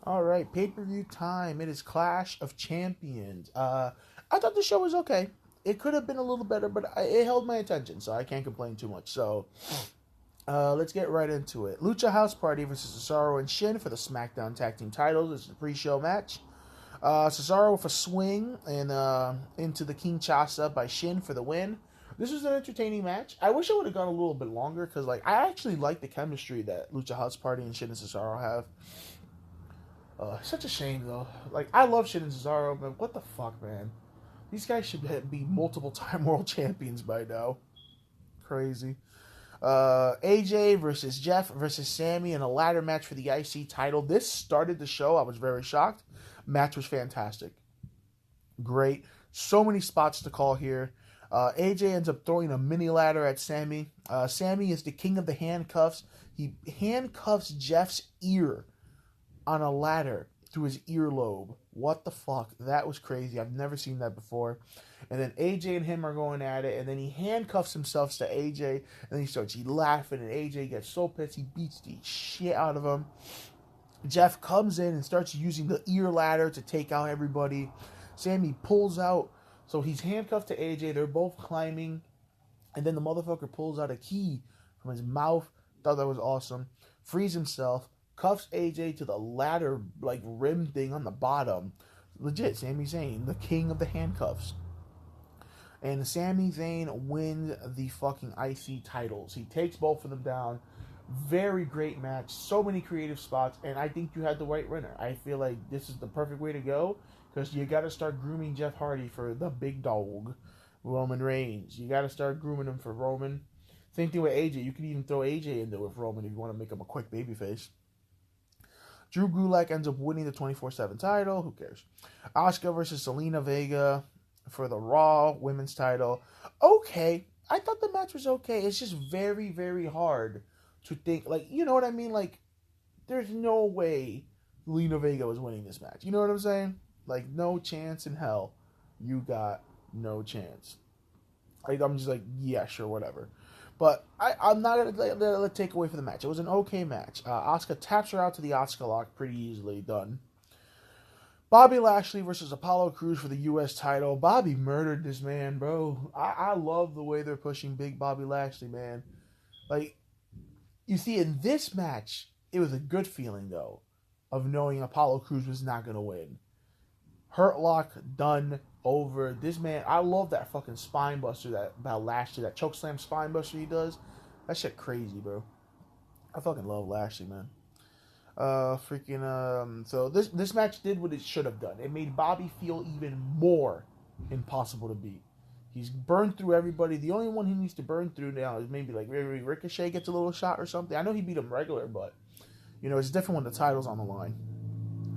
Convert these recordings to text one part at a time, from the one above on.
All right, pay-per-view time. It is Clash of Champions. I thought the show was okay. It could have been a little better, but it held my attention, so I can't complain too much. So, let's get right into it. Lucha House Party versus Cesaro and Shin for the SmackDown Tag Team titles. This is a pre-show match. Cesaro with a swing and into the Kinshasa by Shin for the win. This was an entertaining match. I wish it would have gone a little bit longer because, like, I actually like the chemistry that Lucha House Party and Shin and Cesaro have. Such a shame though. Like I love Shin and Cesaro, but what the fuck, man? These guys should be multiple time world champions by now. Crazy. AJ versus Jeff versus Sammy in a ladder match for the IC title. This started the show. I was very shocked. Match was fantastic. Great. So many spots to call here. AJ ends up throwing a mini ladder at Sammy. Sammy is the king of the handcuffs. He handcuffs Jeff's ear on a ladder through his earlobe. What the fuck? That was crazy. I've never seen that before. And then AJ and him are going at it, and then he handcuffs himself to AJ, and then he starts laughing, and AJ gets so pissed he beats the shit out of him. Jeff comes in and starts using the ear ladder to take out everybody. Sammy pulls out, so he's handcuffed to AJ. They're both climbing, and then the motherfucker pulls out a key from his mouth. Thought that was awesome. Frees himself, cuffs AJ to the ladder like rim thing on the bottom. Legit, Sami Zayn, the king of the handcuffs. And Sami Zayn wins the fucking IC titles. He takes both of them down. Very great match. So many creative spots. And I think you had the right winner. I feel like this is the perfect way to go. Because you got to start grooming Jeff Hardy for the big dog, Roman Reigns. You got to start grooming him for Roman. Same thing with AJ. You can even throw AJ into it with Roman if you want to make him a quick babyface. Drew Gulak ends up winning the 24/7 title. Who cares? Asuka versus Zelina Vega for the Raw Women's title. Okay. I thought the match was okay. It's just very, very hard to think. Like, you know what I mean? Like, there's no way Zelina Vega was winning this match. You know what I'm saying? Like, no chance in hell. You got no chance. Like, I'm just like, yeah, sure, whatever. But I'm not going to let it take away from the match. It was an okay match. Asuka taps her out to the Asuka lock pretty easily. Done. Bobby Lashley versus Apollo Crews for the U.S. title. Bobby murdered this man, bro. I love the way they're pushing Big Bobby Lashley, man. Like, you see, in this match, it was a good feeling, though, of knowing Apollo Crews was not going to win. Hurt Lock, done, over. This man, I love that fucking spine buster that about Lashley, that chokeslam spine buster he does. That shit crazy, bro. I fucking love Lashley, man. So this match did what it should have done. It made Bobby feel even more impossible to beat. He's burned through everybody. The only one he needs to burn through now is maybe like maybe Ricochet gets a little shot or something. I know he beat him regular, but you know it's different when the title's on the line.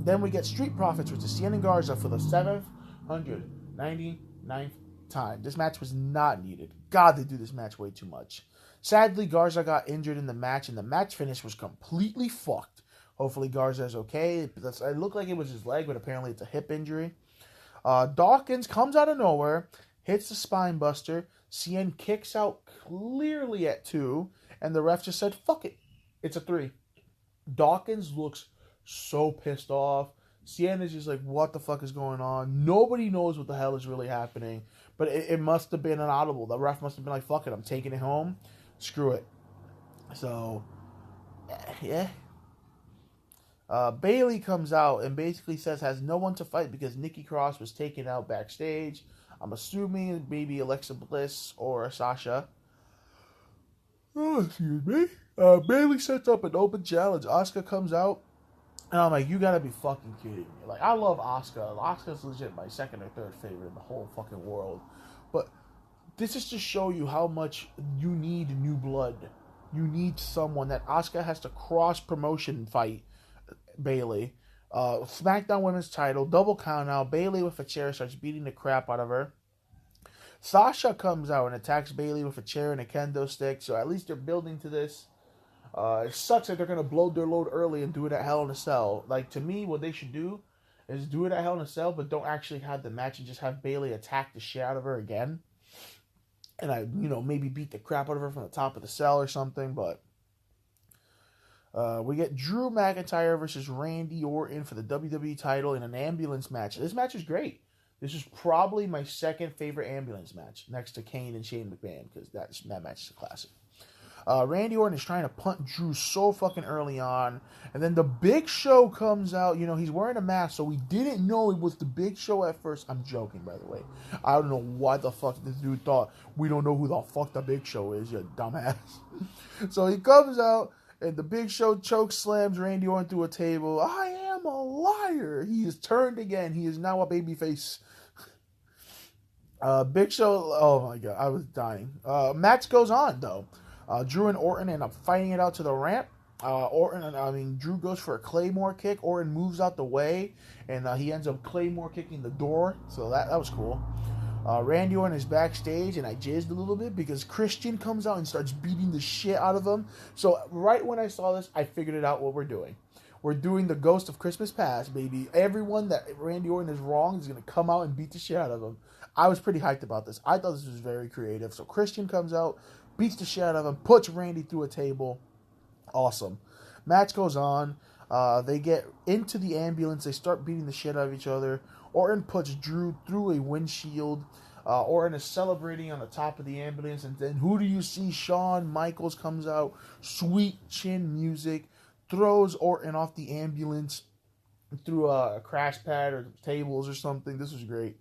Then we get Street Profits versus Cien and Garza for the 799th time. This match was not needed. God, they do this match way too much. Sadly, Garza got injured in the match, and the match finish was completely fucked. Hopefully, Garza is okay. It looked like it was his leg, but apparently it's a hip injury. Dawkins comes out of nowhere, hits the spine buster. Cien kicks out clearly at 2, and the ref just said, fuck it. It's a 3. Dawkins looks so pissed off. Cien is just like, what the fuck is going on? Nobody knows what the hell is really happening. But it must have been an audible. The ref must have been like, fuck it, I'm taking it home. Screw it. So, yeah. Bayley comes out and basically says has no one to fight because Nikki Cross was taken out backstage. I'm assuming maybe Alexa Bliss or Sasha. Oh, excuse me. Bayley sets up an open challenge. Asuka comes out. And I'm like, you gotta be fucking kidding me. Like, I love Asuka. Asuka's legit my second or third favorite in the whole fucking world. But this is to show you how much you need new blood. You need someone that Asuka has to cross promotion fight Bayley. SmackDown Women's title, double count out. Bayley with a chair starts beating the crap out of her. Sasha comes out and attacks Bayley with a chair and a kendo stick. So at least they're building to this. It sucks that they're going to blow their load early and do it at Hell in a Cell. Like, to me, what they should do is do it at Hell in a Cell, but don't actually have the match and just have Bayley attack the shit out of her again. And maybe beat the crap out of her from the top of the cell or something, but We get Drew McIntyre versus Randy Orton for the WWE title in an ambulance match. This match is great. This is probably my second favorite ambulance match, next to Kane and Shane McMahon, because that match is a classic. Randy Orton is trying to punt Drew so fucking early on, and then the Big Show comes out. You know, he's wearing a mask, so we didn't know it was the Big Show at first. I'm joking, by the way. I don't know why the fuck this dude thought we don't know who the fuck the Big Show is, you dumbass. So he comes out, and the Big Show choke slams Randy Orton through a table. I am a liar. He is turned again. He is now a babyface. Big Show, oh my god, I was dying. Match goes on, though. Drew and Orton end up fighting it out to the ramp. Drew goes for a Claymore kick. Orton moves out the way, and he ends up Claymore kicking the door. So that was cool. Randy Orton is backstage, and I jizzed a little bit because Christian comes out and starts beating the shit out of him. So right when I saw this, I figured it out what we're doing. We're doing the Ghost of Christmas Past, baby. Everyone that Randy Orton is wrong is going to come out and beat the shit out of him. I was pretty hyped about this. I thought this was very creative. So Christian comes out, beats the shit out of him, puts Randy through a table. Awesome. Match goes on. They get into the ambulance. They start beating the shit out of each other. Orton puts Drew through a windshield. Orton is celebrating on the top of the ambulance. And then who do you see? Shawn Michaels comes out. Sweet chin music. Throws Orton off the ambulance through a crash pad or tables or something. This was great.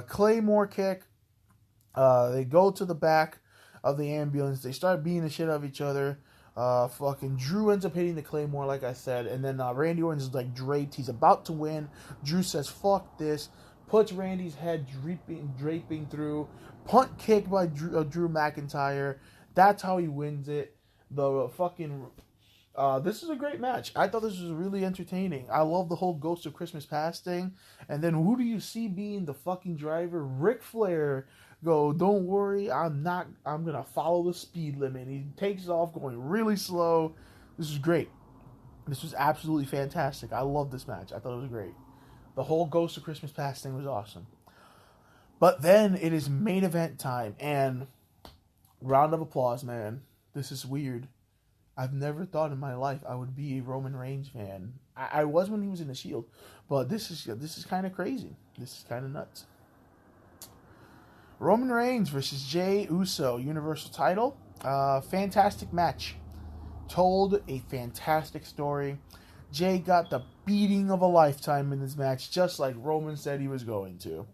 Claymore kick. They go to the back of the ambulance. They start beating the shit out of each other. Fucking Drew ends up hitting the Claymore, like I said, and then Randy Orton's like draped. He's about to win. Drew says, "Fuck this." Puts Randy's head draping through. Punt kick by Drew McIntyre. That's how he wins it. The fucking this is a great match. I thought this was really entertaining. I love the whole Ghost of Christmas Past thing. And then who do you see being the fucking driver? Ric Flair. Go, don't worry, I'm gonna follow the speed limit. He takes off going really slow. This is great. This was absolutely fantastic. I love this match. I thought it was great. The whole Ghost of Christmas Past thing was awesome. But then it is main event time, and round of applause, man. This is weird. I've never thought in my life I would be a Roman Reigns fan. I was when he was in the Shield, but this is kind of crazy. This is kind of nuts. Roman Reigns versus Jey Uso, Universal title. Fantastic match. Told a fantastic story. Jey got the beating of a lifetime in this match, just like Roman said he was going to.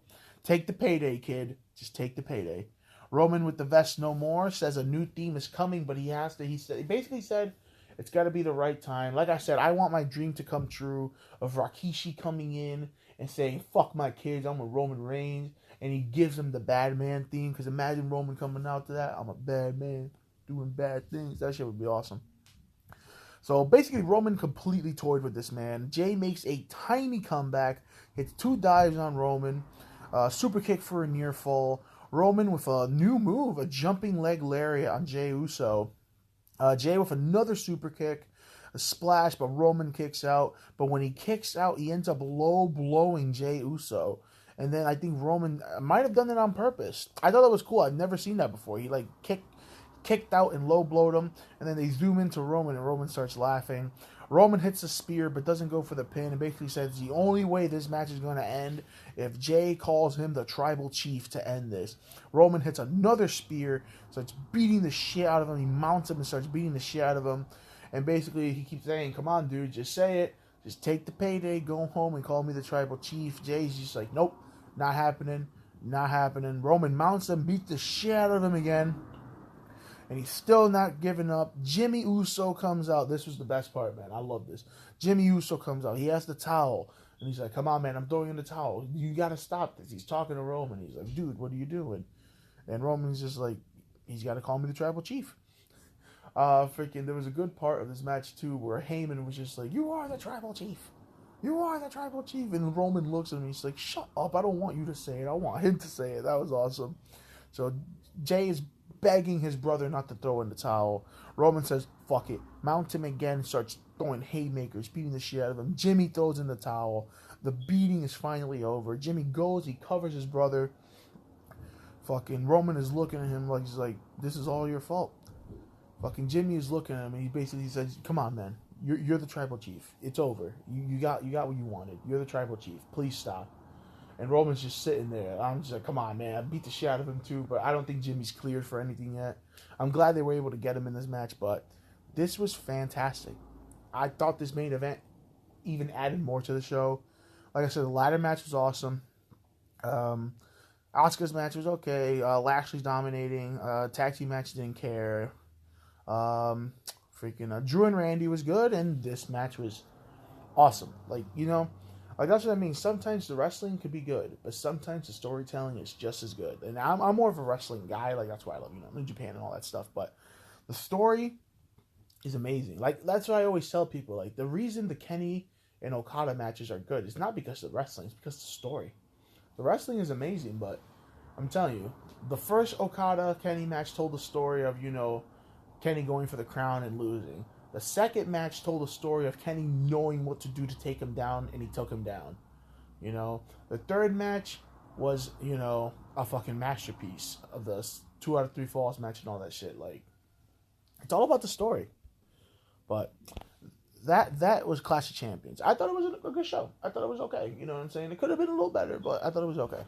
Take the payday, kid. Just take the payday. Roman with the vest no more says a new theme is coming, but he basically said it's got to be the right time. Like I said, I want my dream to come true of Rikishi coming in and saying, "Fuck my kids, I'm a Roman Reigns." And he gives him the bad man theme, because imagine Roman coming out to that. I'm a bad man doing bad things. That shit would be awesome. So basically, Roman completely toyed with this man. Jey makes a tiny comeback, hits 2 dives on Roman, super kick for a near fall. Roman with a new move, a jumping leg lariat on Jey Uso. Jey with another super kick, a splash, but Roman kicks out. But when he kicks out, he ends up low blowing Jey Uso. And then I think Roman might have done it on purpose. I thought that was cool. I've never seen that before. He like kicked out and low blowed him. And then they zoom into Roman, and Roman starts laughing. Roman hits a spear but doesn't go for the pin, and basically says the only way this match is going to end if Jey calls him the tribal chief to end this. Roman hits another spear, starts beating the shit out of him. He mounts him and starts beating the shit out of him. And basically he keeps saying, "Come on, dude, just say it. Just take the payday, go home and call me the tribal chief." Jey's just like, "Nope. Not happening. Not happening." Roman mounts him, beats the shit out of him again. And he's still not giving up. Jimmy Uso comes out. This was the best part, man. I love this. Jimmy Uso comes out. He has the towel. And he's like, "Come on, man. I'm throwing in the towel. You got to stop this." He's talking to Roman. He's like, "Dude, what are you doing?" And Roman's just like, "He's got to call me the tribal chief." There was a good part of this match, too, where Heyman was just like, "You are the tribal chief. You are the tribal chief." And Roman looks at him and he's like, "Shut up. I don't want you to say it. I want him to say it." That was awesome. So Jey is begging his brother not to throw in the towel. Roman says, "Fuck it." Mount him again, starts throwing haymakers, beating the shit out of him. Jimmy throws in the towel. The beating is finally over. Jimmy goes, he covers his brother. Fucking Roman is looking at him like he's like, "This is all your fault. Fucking Jimmy is looking at him, and he basically says, "Come on, man. You're the tribal chief. It's over. You got what you wanted. You're the tribal chief. Please stop." And Roman's just sitting there. I'm just like, "Come on, man." I beat the shit out of him too, but I don't think Jimmy's cleared for anything yet. I'm glad they were able to get him in this match, but this was fantastic. I thought this main event even added more to the show. Like I said, the ladder match was awesome. Asuka's match was okay. Lashley's dominating. Tag team match didn't care. Drew and Randy was good, and this match was awesome. Like that's what I mean. Sometimes the wrestling could be good, but sometimes the storytelling is just as good. And I'm more of a wrestling guy. Like that's why I love New Japan and all that stuff. But the story is amazing. Like that's what I always tell people. Like the reason the Kenny and Okada matches are good is not because of the wrestling; it's because of the story. The wrestling is amazing, but I'm telling you, the first Okada Kenny match told the story of Kenny going for the crown and losing. The second match told the story of Kenny knowing what to do to take him down, and he took him down. The third match was a fucking masterpiece of the 2 out of 3 falls match and all that shit. Like it's all about the story. But that was Clash of Champions. I thought it was a good show. I thought it was okay. You know what I'm saying? It could have been a little better, but I thought it was okay.